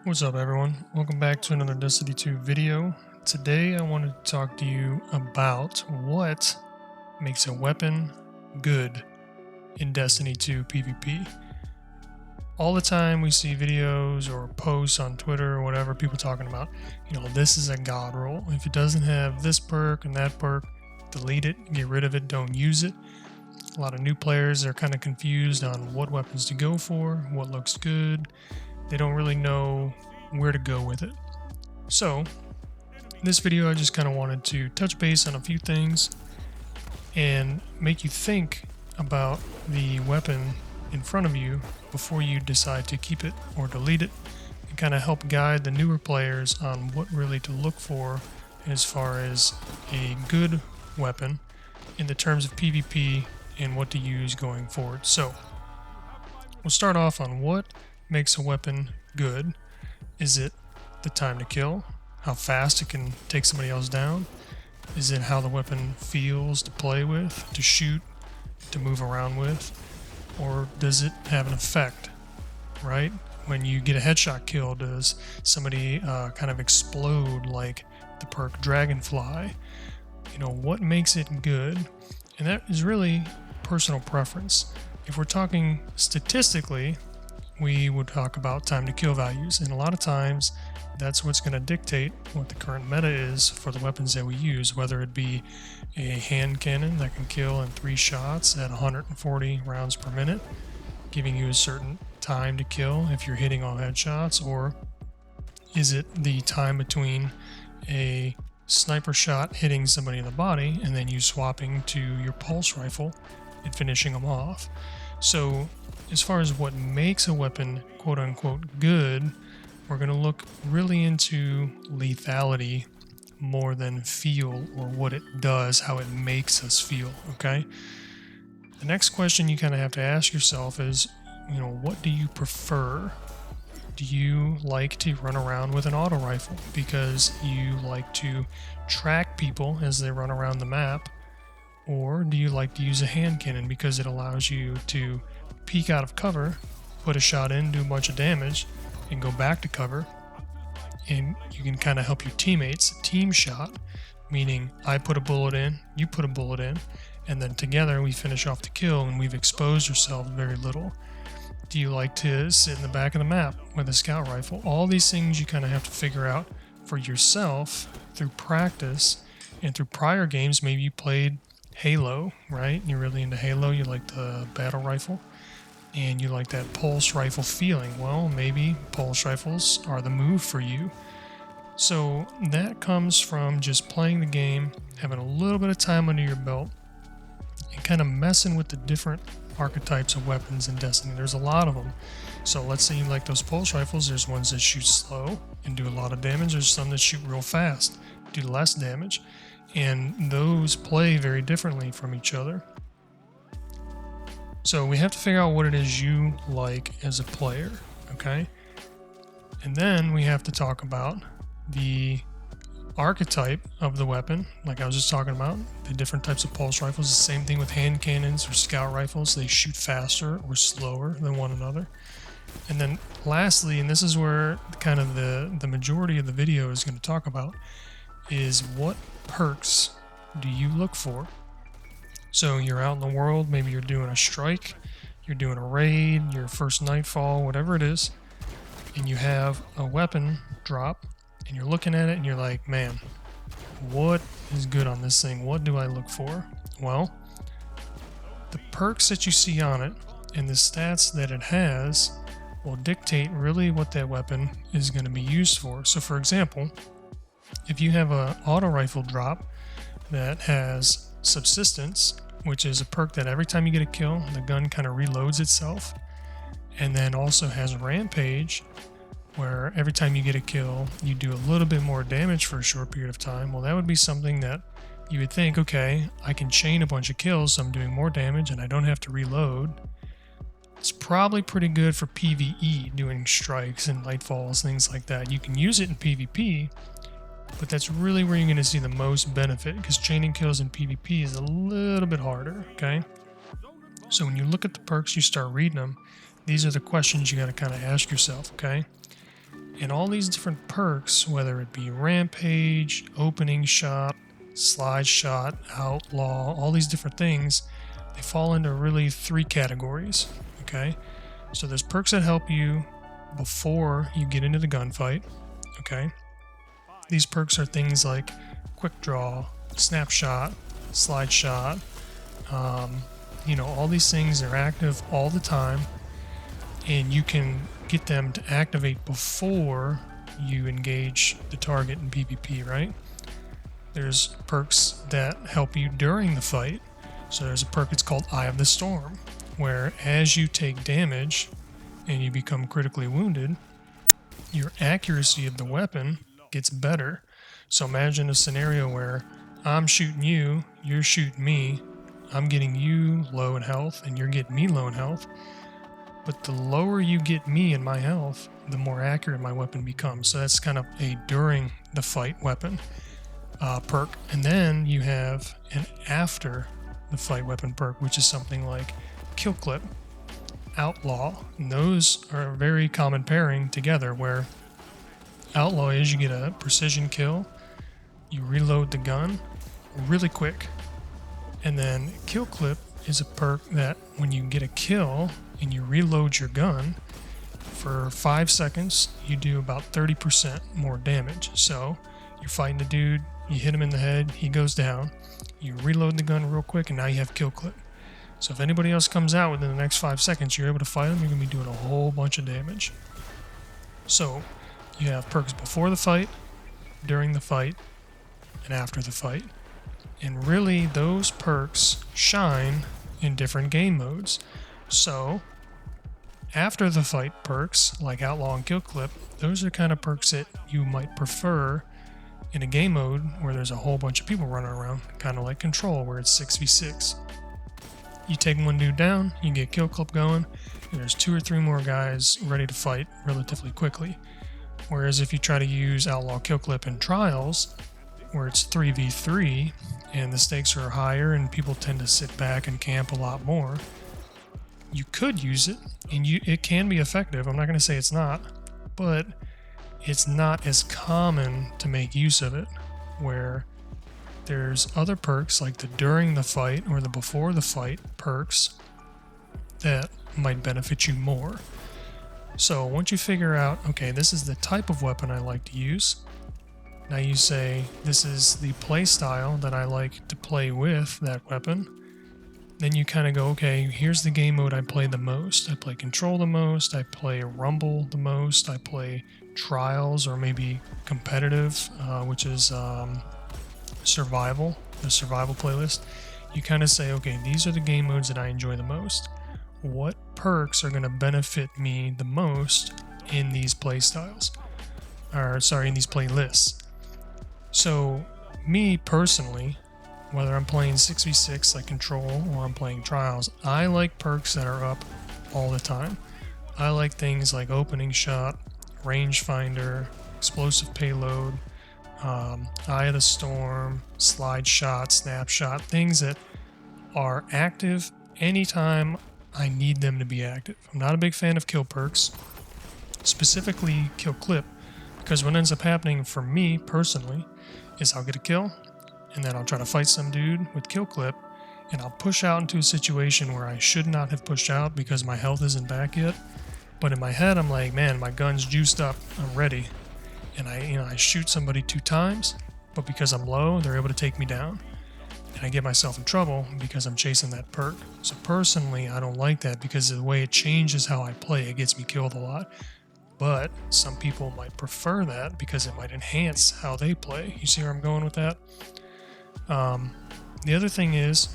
What's up, everyone? Welcome back to another Destiny 2 video. Today I wanted to talk to you about what makes a weapon good in Destiny 2 PvP. All the time we see videos or posts on Twitter or whatever, people talking about, this is a god roll. If it doesn't have this perk and that perk, delete it, get rid of it, don't use it. A lot of new players are kind of confused on what weapons to go for, what looks good. They don't really know where to go with it. So in this video I just kind of wanted to touch base on a few things and make you think about the weapon in front of you before you decide to keep it or delete it, and kind of help guide the newer players on what really to look for as far as a good weapon in the terms of PvP and what to use going forward. So we'll start off on what makes a weapon good. Is it the time to kill? How fast it can take somebody else down? Is it how the weapon feels to play with, to shoot, to move around with? Or does it have an effect, right? When you get a headshot kill, does somebody kind of explode like the perk Dragonfly? What makes it good? And that is really personal preference. If we're talking statistically, we would talk about time to kill values, and a lot of times that's what's going to dictate what the current meta is for the weapons that we use, whether it be a hand cannon that can kill in 3 shots at 140 rounds per minute, giving you a certain time to kill if you're hitting all headshots, or is it the time between a sniper shot hitting somebody in the body and then you swapping to your pulse rifle and finishing them off. So as far as what makes a weapon quote unquote good, we're going to look really into lethality more than feel, or what it does, how it makes us feel, okay? The next question you kind of have to ask yourself is, what do you prefer? Do you like to run around with an auto rifle because you like to track people as they run around the map? Or do you like to use a hand cannon because it allows you to peek out of cover, put a shot in, do a bunch of damage, and go back to cover? And you can kind of help your teammates. Team shot, meaning I put a bullet in, you put a bullet in, and then together we finish off the kill and we've exposed ourselves very little. Do you like to sit in the back of the map with a scout rifle? All these things you kind of have to figure out for yourself through practice and through prior games. Maybe you played Halo, right? You're really into Halo, you like the battle rifle, and you like that pulse rifle feeling. Well, maybe pulse rifles are the move for you. So that comes from just playing the game, having a little bit of time under your belt, and kind of messing with the different archetypes of weapons in Destiny. There's a lot of them. So let's say you like those pulse rifles. There's ones that shoot slow and do a lot of damage. There's some that shoot real fast, do less damage. And those play very differently from each other. So we have to figure out what it is you like as a player, okay? And then we have to talk about the archetype of the weapon, like I was just talking about, the different types of pulse rifles. The same thing with hand cannons or scout rifles. They shoot faster or slower than one another. And then lastly, and this is where kind of the majority of the video is going to talk about, is what perks do you look for? So you're out in the world, maybe you're doing a strike, you're doing a raid, your first nightfall, whatever it is, and you have a weapon drop, and you're looking at it and you're like, man, what is good on this thing? What do I look for? Well, the perks that you see on it and the stats that it has will dictate really what that weapon is going to be used for. So for example, if you have an auto rifle drop that has subsistence, which is a perk that every time you get a kill, the gun kind of reloads itself, and then also has rampage, where every time you get a kill, you do a little bit more damage for a short period of time. Well, that would be something that you would think, okay, I can chain a bunch of kills, so I'm doing more damage and I don't have to reload. It's probably pretty good for PvE, doing strikes and nightfalls, things like that. You can use it in PvP, but that's really where you're going to see the most benefit, because chaining kills in PvP is a little bit harder, okay? So when you look at the perks, you start reading them, these are the questions you got to kind of ask yourself, okay? And all these different perks, whether it be Rampage, Opening Shot, Slide Shot, Outlaw, all these different things, they fall into really 3 categories, okay? So there's perks that help you before you get into the gunfight, okay? These perks are things like Quick Draw, Snapshot, Slide Shot, all these things are active all the time, and you can get them to activate before you engage the target in PvP, right? There's perks that help you during the fight. So there's a perk, it's called Eye of the Storm, where as you take damage and you become critically wounded, your accuracy of the weapon gets better. So imagine a scenario where I'm shooting you, you're shooting me, I'm getting you low in health, and you're getting me low in health. But the lower you get me in my health, the more accurate my weapon becomes. So that's kind of a during the fight weapon perk. And then you have an after the fight weapon perk, which is something like Kill Clip, Outlaw. And those are a very common pairing together, where Outlaw is you get a precision kill, you reload the gun really quick, and then Kill Clip is a perk that when you get a kill and you reload your gun, for 5 seconds you do about 30% more damage. So you're fighting the dude, you hit him in the head, he goes down, you reload the gun real quick, and now you have Kill Clip. So if anybody else comes out within the next 5 seconds, you're able to fight them, you're going to be doing a whole bunch of damage. So you have perks before the fight, during the fight, and after the fight. And really, those perks shine in different game modes. So after the fight perks, like Outlaw and Kill Clip, those are kind of perks that you might prefer in a game mode where there's a whole bunch of people running around, kind of like Control, where it's 6v6. You take one dude down, you get Kill Clip going, and there's 2 or 3 more guys ready to fight relatively quickly. Whereas if you try to use Outlaw Kill Clip in Trials, where it's 3v3 and the stakes are higher and people tend to sit back and camp a lot more, you could use it, and it can be effective. I'm not going to say it's not, but it's not as common to make use of it, where there's other perks like the during the fight or the before the fight perks that might benefit you more. So once you figure out, okay, this is the type of weapon I like to use, now you say, this is the play style that I like to play with that weapon. Then you kind of go, okay, here's the game mode I play the most. I play Control the most, I play Rumble the most, I play Trials, or maybe Competitive, which is Survival, the Survival playlist. You kind of say, okay, these are the game modes that I enjoy the most. What perks are going to benefit me the most in these play styles? In these playlists. So, me personally, whether I'm playing 6v6 like Control or I'm playing Trials, I like perks that are up all the time. I like things like Opening Shot, Rangefinder, Explosive Payload, Eye of the Storm, Slide Shot, Snapshot, things that are active anytime I need them to be active. I'm not a big fan of kill perks, specifically Kill Clip, because what ends up happening for me personally is I'll get a kill, and then I'll try to fight some dude with Kill Clip, and I'll push out into a situation where I should not have pushed out because my health isn't back yet. But in my head, I'm like, man, my gun's juiced up, I'm ready. And I shoot somebody 2 times, but because I'm low, they're able to take me down. And I get myself in trouble because I'm chasing that perk. So personally, I don't like that because of the way it changes how I play. It gets me killed a lot. But some people might prefer that because it might enhance how they play. You see where I'm going with that? The other thing is,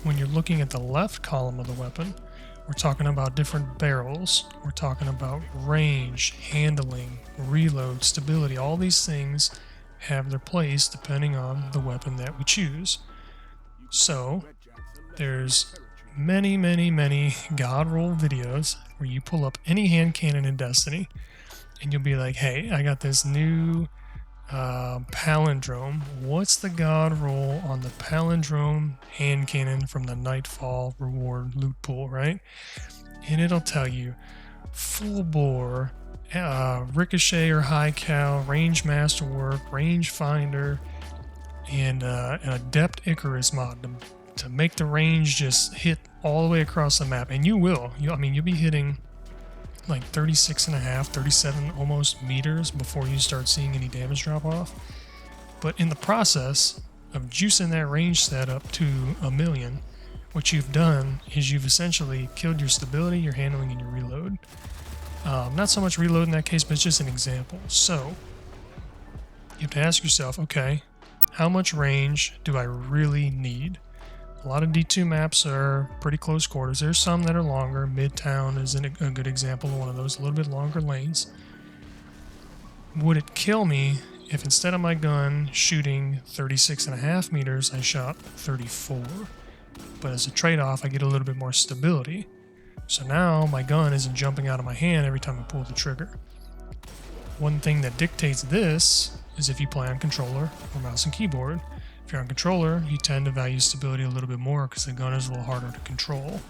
when you're looking at the left column of the weapon, we're talking about different barrels. We're talking about range, handling, reload, stability. All these things have their place depending on the weapon that we choose. So there's many God roll videos where you pull up any hand cannon in Destiny and you'll be like, hey, I got this new palindrome. What's the God roll on the palindrome hand cannon from the Nightfall reward loot pool, right? And it'll tell you full bore ricochet or high cal, range masterwork, range finder, and an adept Icarus mod to make the range just hit all the way across the map. And you will. I mean, you'll be hitting like 36.5, 37 almost meters before you start seeing any damage drop off. But in the process of juicing that range stat up to 1,000,000, what you've done is you've essentially killed your stability, your handling, and your reload. Not so much reload in that case, but it's just an example. So you have to ask yourself, okay, how much range do I really need? A lot of D2 maps are pretty close quarters. There's some that are longer. Midtown is a good example of one of those, a little bit longer lanes. Would it kill me if instead of my gun shooting 36.5 meters, I shot 34? But as a trade-off, I get a little bit more stability. So now my gun isn't jumping out of my hand every time I pull the trigger. One thing that dictates this is if you play on controller or mouse and keyboard. If you're on controller, you tend to value stability a little bit more because the gun is a little harder to control.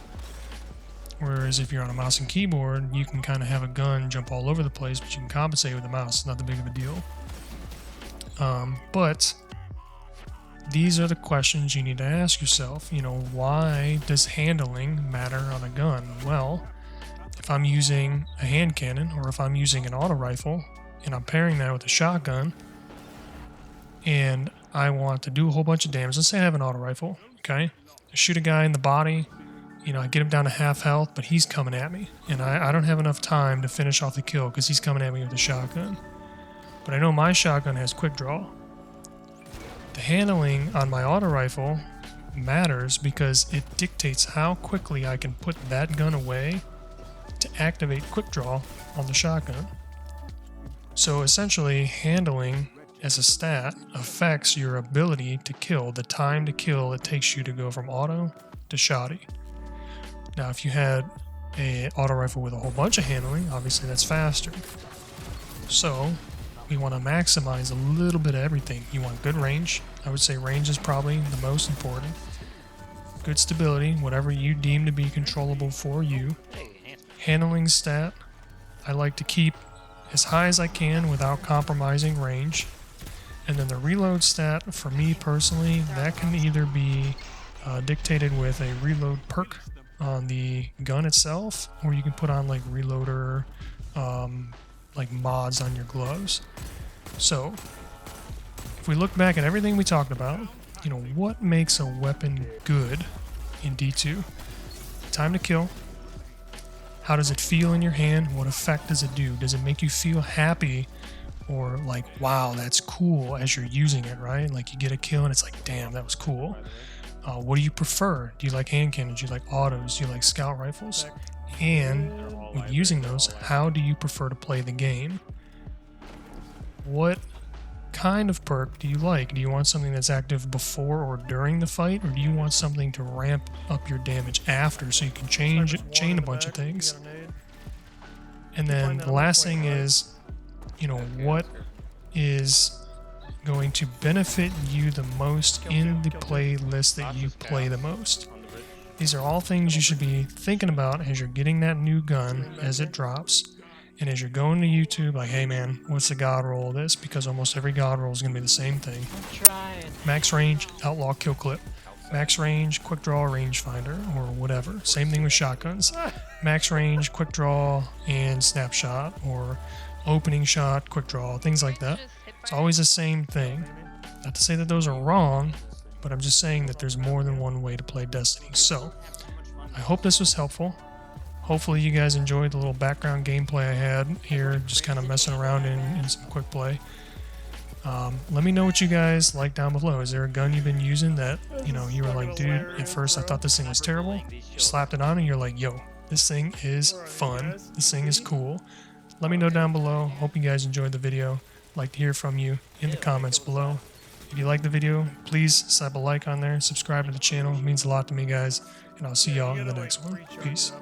Whereas if you're on a mouse and keyboard, you can kind of have a gun jump all over the place, but you can compensate with the mouse. It's not that big of a deal. But these are the questions you need to ask yourself. You know, why does handling matter on a gun? Well, if I'm using a hand cannon or if I'm using an auto rifle and I'm pairing that with a shotgun and I want to do a whole bunch of damage. Let's say I have an auto rifle, okay? I shoot a guy in the body, you know, I get him down to half health, but he's coming at me. And I don't have enough time to finish off the kill because he's coming at me with a shotgun. But I know my shotgun has quick draw. The handling on my auto rifle matters because it dictates how quickly I can put that gun away to activate quick draw on the shotgun. So essentially, handling as a stat affects your ability to kill, the time to kill it takes you to go from auto to shotty. Now, if you had an auto rifle with a whole bunch of handling, obviously that's faster. So we want to maximize a little bit of everything. You want good range. I would say range is probably the most important. Good stability, whatever you deem to be controllable for you. Handling stat, I like to keep as high as I can without compromising range. And then the reload stat, for me personally, that can either be dictated with a reload perk on the gun itself, or you can put on like reloader like mods on your gloves. So if we look back at everything we talked about, you know, what makes a weapon good in D2? Time to kill. How does it feel in your hand? What effect does it do? Does it make you feel happy or like, wow, that's cool as you're using it, right? Like you get a kill and it's like, damn, that was cool. What do you prefer? Do you like hand cannons? Do you like autos? Do you like scout rifles? And with using those, how do you prefer to play the game? What kind of perk do you like? Do you want something that's active before or during the fight, or do you want something to ramp up your damage after so you can chain a bunch of things? And then the last thing is, you know, what is going to benefit you the most in the playlist that you play the most? These are all things you should be thinking about as you're getting that new gun as it drops. And as you're going to YouTube, like, hey man, what's the god roll of this? Because almost every god roll is going to be the same thing. Max range, outlaw kill clip. Max range, quick draw, range finder, or whatever. Same thing with shotguns. Max range, quick draw, and snapshot, or opening shot, quick draw, things like that. It's always the same thing. Not to say that those are wrong, but I'm just saying that there's more than one way to play Destiny. So, I hope this was helpful. Hopefully you guys enjoyed the little background gameplay I had here, just kind of messing around in some quick play. Let me know what you guys like down below. Is there a gun you've been using that, you know, you were like, dude, at first I thought this thing was terrible. You slapped it on and you're like, yo, this thing is fun. This thing is cool. Let me know down below. Hope you guys enjoyed the video. I'd like to hear from you in the comments below. If you like the video, please slap a like on there. Subscribe to the channel. It means a lot to me, guys. And I'll see y'all in the next one. Peace.